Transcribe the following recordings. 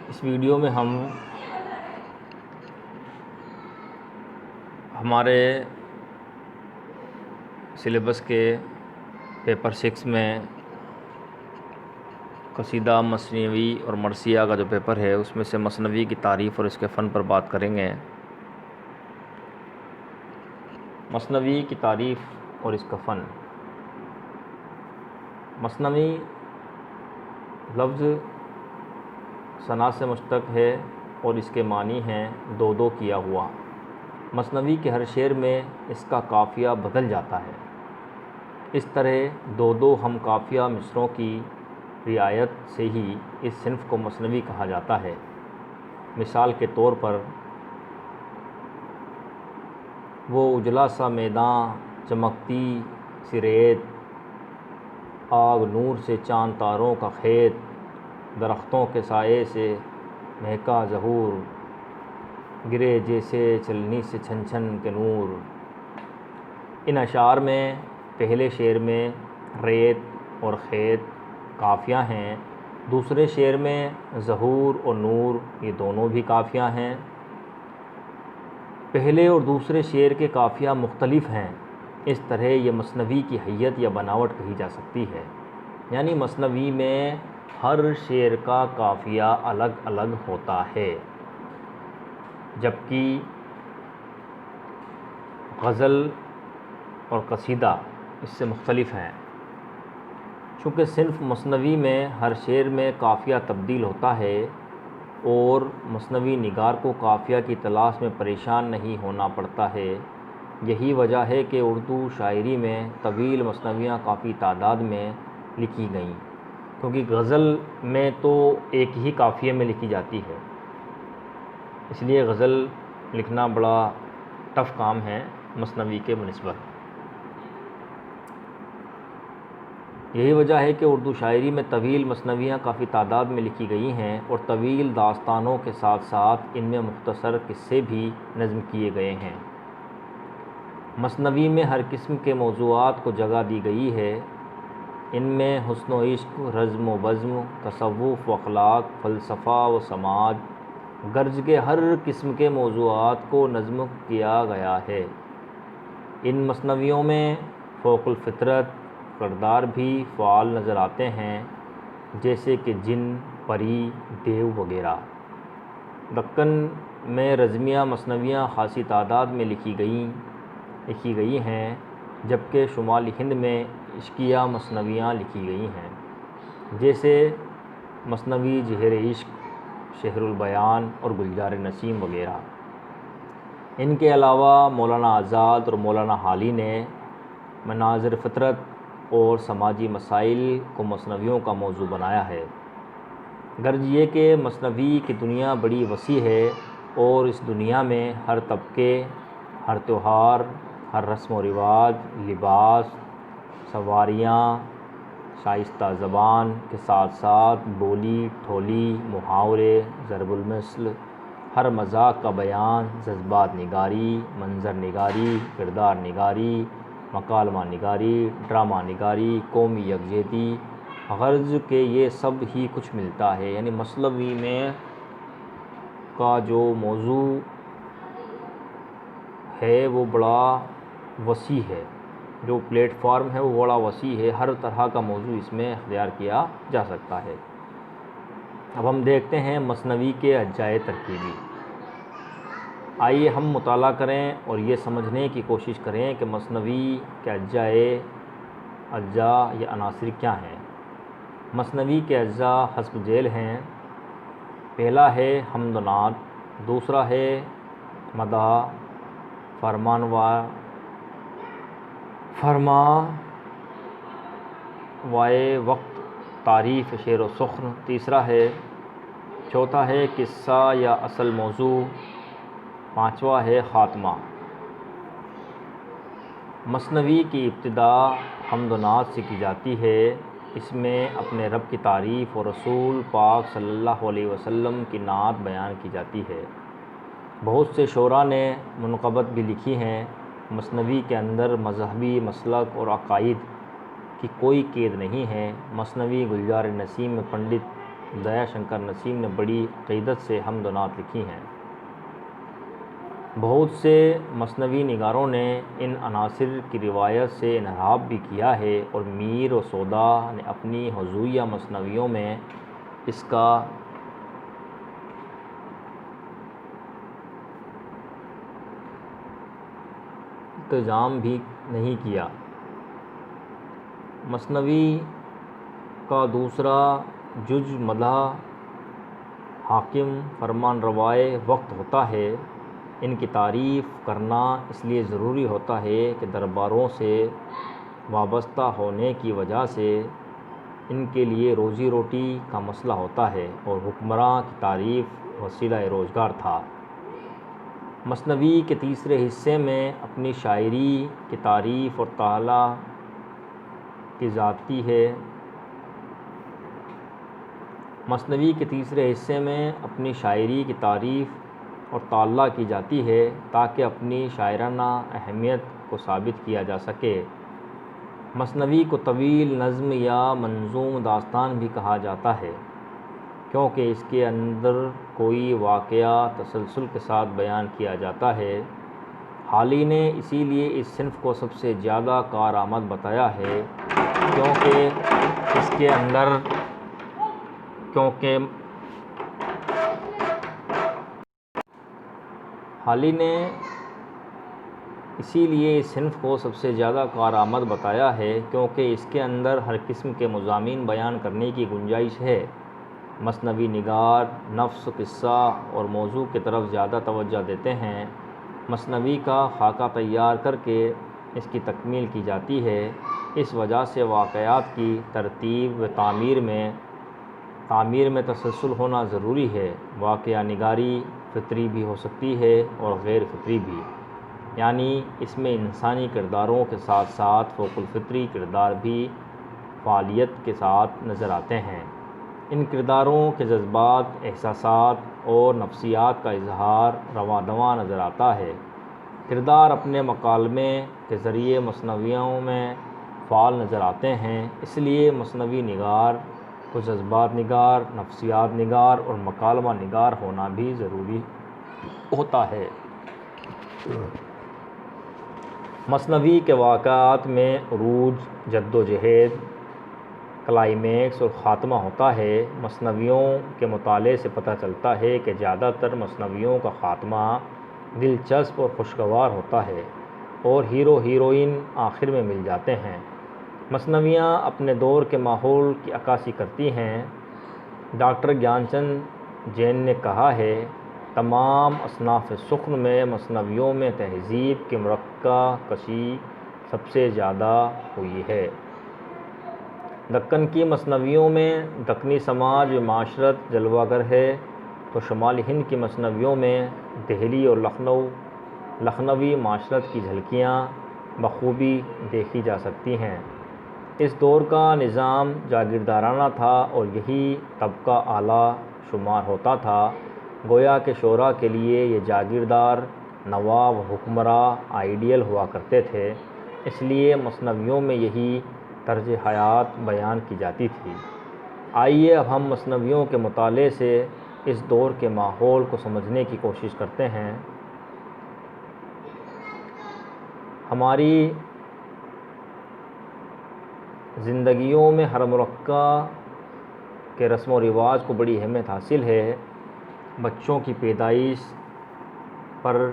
اس video میں ہم ہمارے سلیبس کے پیپر 6 میں قصیدہ مثنوی اور مرثیہ کا جو پیپر ہے اس میں سے مثنوی کی تعریف اور اس کے فن پر بات کریں گے۔ مثنوی کی تعریف اور اس کا فن۔ مثنوی لفظ ثنا سے مشتق ہے اور اس کے معنی ہیں دو دو کیا ہوا۔ مثنوی کے ہر شعر میں اس کا قافیہ بدل جاتا ہے، اس طرح دو دو ہم قافیہ مصروں کی رعایت سے ہی اس صنف کو مثنوی کہا جاتا ہے۔ مثال کے طور پر وہ اجلا سا میداں چمکتی سی ریت، آگ نور سے چاند تاروں کا کھیت، درختوں کے سائے سے مہکا ظہور، گرے جیسے چلنی سے چھن چھن کے نور۔ ان اشعار میں پہلے شعر میں ریت اور کھیت قافیہ ہیں، دوسرے شعر میں ظہور اور نور یہ دونوں بھی قافیہ ہیں۔ پہلے اور دوسرے شعر کے قافیہ مختلف ہیں، اس طرح یہ مثنوی کی حیت یا بناوٹ کہی جا سکتی ہے، یعنی مثنوی میں ہر شعر کا قافیہ الگ الگ ہوتا ہے، جبکہ غزل اور قصیدہ اس سے مختلف ہیں۔ چونکہ صنف مثنوی میں ہر شعر میں قافیہ تبدیل ہوتا ہے اور مثنوی نگار کو قافیہ کی تلاش میں پریشان نہیں ہونا پڑتا ہے، یہی وجہ ہے کہ اردو شاعری میں طویل مثنویاں کافی تعداد میں لکھی گئیں، کیونکہ غزل میں تو ایک ہی قافیے میں لکھی جاتی ہے، اس لیے غزل لکھنا بڑا ٹف کام ہے مثنوی کے بنسبت۔ یہی وجہ ہے کہ اردو شاعری میں طویل مثنویاں کافی تعداد میں لکھی گئی ہیں اور طویل داستانوں کے ساتھ ساتھ ان میں مختصر قصے بھی نظم کیے گئے ہیں۔ مثنوی میں ہر قسم کے موضوعات کو جگہ دی گئی ہے، ان میں حسن و عشق، رزم و بزم، تصوف و اخلاق، فلسفہ و سماج، غرض کے ہر قسم کے موضوعات کو نظم کیا گیا ہے۔ ان مثنویوں میں فوق الفطرت کردار بھی فعال نظر آتے ہیں، جیسے کہ جن، پری، دیو وغیرہ۔ دکن میں رزمیہ مثنویاں خاصی تعداد میں لکھی گئی ہیں، جبکہ شمالی ہند میں عشقیہ مثنویاں لکھی گئی ہیں، جیسے مثنوی زہر عشق، شہر البیان اور گلزار نسیم وغیرہ۔ ان کے علاوہ مولانا آزاد اور مولانا حالی نے مناظر فطرت اور سماجی مسائل کو مثنویوں کا موضوع بنایا ہے۔ غرض یہ کہ مثنوی کی دنیا بڑی وسیع ہے اور اس دنیا میں ہر طبقے، ہر تہوار، ہر رسم و رواج، لباس، سواریاں، شائستہ زبان کے ساتھ ساتھ بولی، ٹھولی، محاورے، ضرب المثل، ہر مذاق کا بیان، جذبات نگاری، منظر نگاری، کردار نگاری، مکالمہ نگاری، ڈرامہ نگاری، قومی یکجہتی، غرض کہ یہ سب ہی کچھ ملتا ہے، یعنی مثنوی میں کا جو موضوع ہے وہ بڑا وسیع ہے، جو پلیٹ فارم ہے وہ بڑا وسیع ہے، ہر طرح کا موضوع اس میں اختیار کیا جا سکتا ہے۔ اب ہم دیکھتے ہیں مثنوی کے اجزائے ترکیبی۔ آئیے ہم مطالعہ کریں اور یہ سمجھنے کی کوشش کریں کہ مثنوی کے اجزاء یا عناصر کیا ہیں۔ مثنوی کے اجزاء حسب ذیل ہیں۔ پہلا ہے حمد و نعت، دوسرا ہے مدح، فرمان وائے وقت، تعریف، شعر و سخن، تیسرا ہے، چوتھا ہے قصہ یا اصل موضوع، پانچواں ہے خاتمہ۔ مثنوی کی ابتدا حمد و نعت سے کی جاتی ہے، اس میں اپنے رب کی تعریف اور رسول پاک صلی اللہ علیہ وسلم کی نعت بیان کی جاتی ہے۔ بہت سے شعراء نے منقبت بھی لکھی ہیں۔ مثنوی کے اندر مذہبی مسلک اور عقائد کی کوئی قید نہیں ہے۔ مثنوی گلزار نسیم میں پنڈت دیا شنکر نسیم نے بڑی عقیدت سے حمد و نعت لکھی ہیں۔ بہت سے مثنوی نگاروں نے ان عناصر کی روایت سے انحراف بھی کیا ہے، اور میر و سودا نے اپنی حضویہ مثنویوں میں اس کا التزام بھی نہیں کیا۔ مثنوی کا دوسرا جز مدح حاکم فرمان روائے وقت ہوتا ہے۔ ان کی تعریف کرنا اس لیے ضروری ہوتا ہے کہ درباروں سے وابستہ ہونے کی وجہ سے ان کے لیے روزی روٹی کا مسئلہ ہوتا ہے، اور حکمراں کی تعریف وسیلہ روزگار تھا۔ مثنوی کے تیسرے حصے میں اپنی شاعری کی تعریف اور تعالیٰ کی ذاتی ہے۔ مثنوی کے تیسرے حصے میں اپنی شاعری کی تعریف اور تعالیٰ کی جاتی ہے تاکہ اپنی شاعرانہ اہمیت کو ثابت کیا جا سکے۔ مثنوی کو طویل نظم یا منظوم داستان بھی کہا جاتا ہے، کیونکہ اس کے اندر کوئی واقعہ تسلسل کے ساتھ بیان کیا جاتا ہے۔ حالی نے اسی لیے اس صنف کو سب سے زیادہ کارآمد بتایا ہے، کیونکہ اس کے اندر ہر قسم کے مضامین بیان کرنے کی گنجائش ہے۔ مثنوی نگار نفس، قصہ اور موضوع کی طرف زیادہ توجہ دیتے ہیں۔ مثنوی کا خاکہ تیار کر کے اس کی تکمیل کی جاتی ہے۔ اس وجہ سے واقعات کی ترتیب و تعمیر میں تسلسل ہونا ضروری ہے۔ واقعہ نگاری فطری بھی ہو سکتی ہے اور غیر فطری بھی، یعنی اس میں انسانی کرداروں کے ساتھ ساتھ فوق الفطری کردار بھی فعالیت کے ساتھ نظر آتے ہیں۔ ان کرداروں کے جذبات، احساسات اور نفسیات کا اظہار رواں دواں نظر آتا ہے۔ کردار اپنے مکالمے کے ذریعے مثنویوں میں فعال نظر آتے ہیں، اس لیے مثنوی نگار کو جذبات نگار، نفسیات نگار اور مکالمہ نگار ہونا بھی ضروری ہوتا ہے۔ مثنوی کے واقعات میں عروج، جد و جہد، کلائمیکس اور خاتمہ ہوتا ہے۔ مثنویوں کے مطالعے سے پتہ چلتا ہے کہ زیادہ تر مثنویوں کا خاتمہ دلچسپ اور خوشگوار ہوتا ہے، اور ہیرو ہیروئن آخر میں مل جاتے ہیں۔ مثنویاں اپنے دور کے ماحول کی عکاسی کرتی ہیں۔ ڈاکٹر گیان چند جین نے کہا ہے، تمام اصناف سخن میں مثنویوں میں تہذیب کی مرقع کشی سب سے زیادہ ہوئی ہے۔ دکن کی مثنویوں میں دکنی سماج و معاشرت جلوہ گر ہے، تو شمالی ہند کی مثنویوں میں دہلی اور لکھنوی معاشرت کی جھلکیاں بخوبی دیکھی جا سکتی ہیں۔ اس دور کا نظام جاگیردارانہ تھا، اور یہی طبقہ اعلیٰ شمار ہوتا تھا۔ گویا کہ شعراء کے لیے یہ جاگیردار، نواب و حکمراں آئیڈیل ہوا کرتے تھے، اس لیے مثنویوں میں یہی طرز حیات بیان کی جاتی تھی۔ آئیے اب ہم مثنویوں کے مطالعے سے اس دور کے ماحول کو سمجھنے کی کوشش کرتے ہیں۔ ہماری زندگیوں میں ہر مرقع کے رسم و رواج کو بڑی اہمیت حاصل ہے۔ بچوں کی پیدائش پر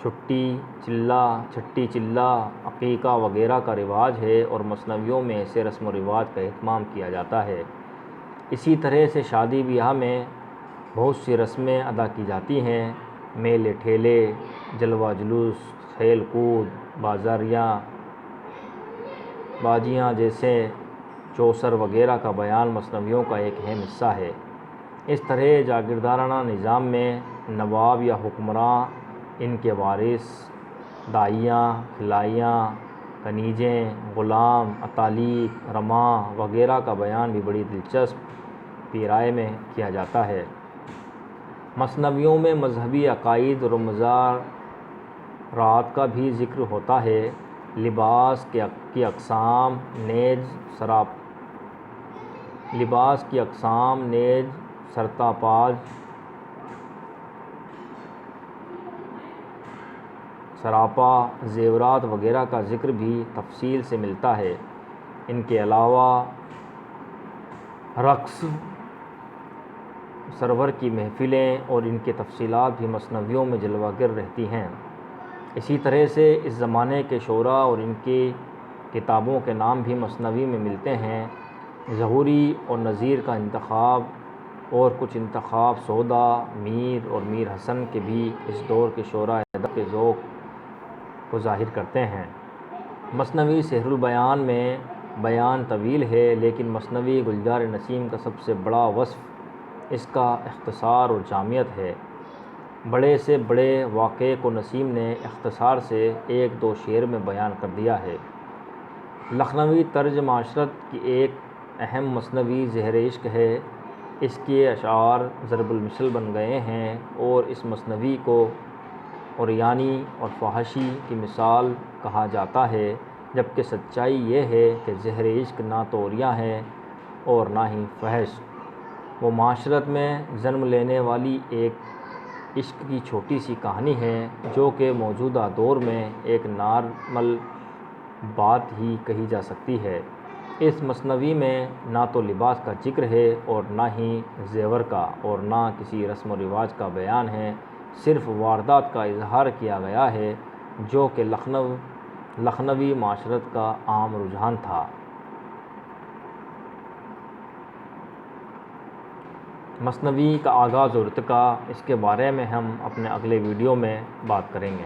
چھٹی چلہ، عقیقہ وغیرہ کا رواج ہے، اور مثنویوں میں ایسے رسم و رواج کا اہتمام کیا جاتا ہے۔ اسی طرح سے شادی بیاہ میں بہت سی رسمیں ادا کی جاتی ہیں۔ میلے ٹھیلے، جلوہ جلوس، کھیل کود، بازیاں جیسے چوسر وغیرہ کا بیان مثنویوں کا ایک اہم حصہ ہے۔ اس طرح جاگیردارانہ نظام میں نواب یا حکمراں، ان کے وارث، دائیاں، کھلائیاں، کنیزیں، غلام، اتالیق، رماں وغیرہ کا بیان بھی بڑی دلچسپ پیرائے میں کیا جاتا ہے۔ مثنویوں میں مذہبی عقائد اور مزارات کا بھی ذکر ہوتا ہے۔ لباس کی اقسام نیز لباس کی اقسام، نیز، سرتاپاج، سراپا، زیورات وغیرہ کا ذکر بھی تفصیل سے ملتا ہے۔ ان کے علاوہ رقص، سرور کی محفلیں اور ان کی تفصیلات بھی مثنویوں میں جلوہ گر رہتی ہیں۔ اسی طرح سے اس زمانے کے شعراء اور ان کی کتابوں کے نام بھی مثنوی میں ملتے ہیں۔ ظہوری اور نظیر کا انتخاب اور کچھ انتخاب سودا، میر اور میر حسن کے بھی اس دور کے شعراء ادب کے ذوق کو ظاہر کرتے ہیں۔ مثنوی سحر البیان میں بیان طویل ہے، لیکن مثنوی گلزار نسیم کا سب سے بڑا وصف اس کا اختصار اور جامعیت ہے۔ بڑے سے بڑے واقعے کو نسیم نے اختصار سے ایک دو شعر میں بیان کر دیا ہے۔ لکھنوی طرز معاشرت کی ایک اہم مثنوی زہر عشق ہے۔ اس کے اشعار ضرب المثل بن گئے ہیں اور اس مثنوی کو عریانی اور فحاشی کی مثال کہا جاتا ہے، جبکہ سچائی یہ ہے کہ زہر عشق نہ تو عریاں ہے اور نہ ہی فحش۔ وہ معاشرت میں جنم لینے والی ایک عشق کی چھوٹی سی کہانی ہے، جو کہ موجودہ دور میں ایک نارمل بات ہی کہی جا سکتی ہے۔ اس مثنوی میں نہ تو لباس کا ذکر ہے اور نہ ہی زیور کا، اور نہ کسی رسم و رواج کا بیان ہے، صرف واردات کا اظہار کیا گیا ہے جو کہ لکھنوی معاشرت کا عام رجحان تھا۔ مثنوی کا آغاز اور ارتقاء، اس کے بارے میں ہم اپنے اگلے ویڈیو میں بات کریں گے۔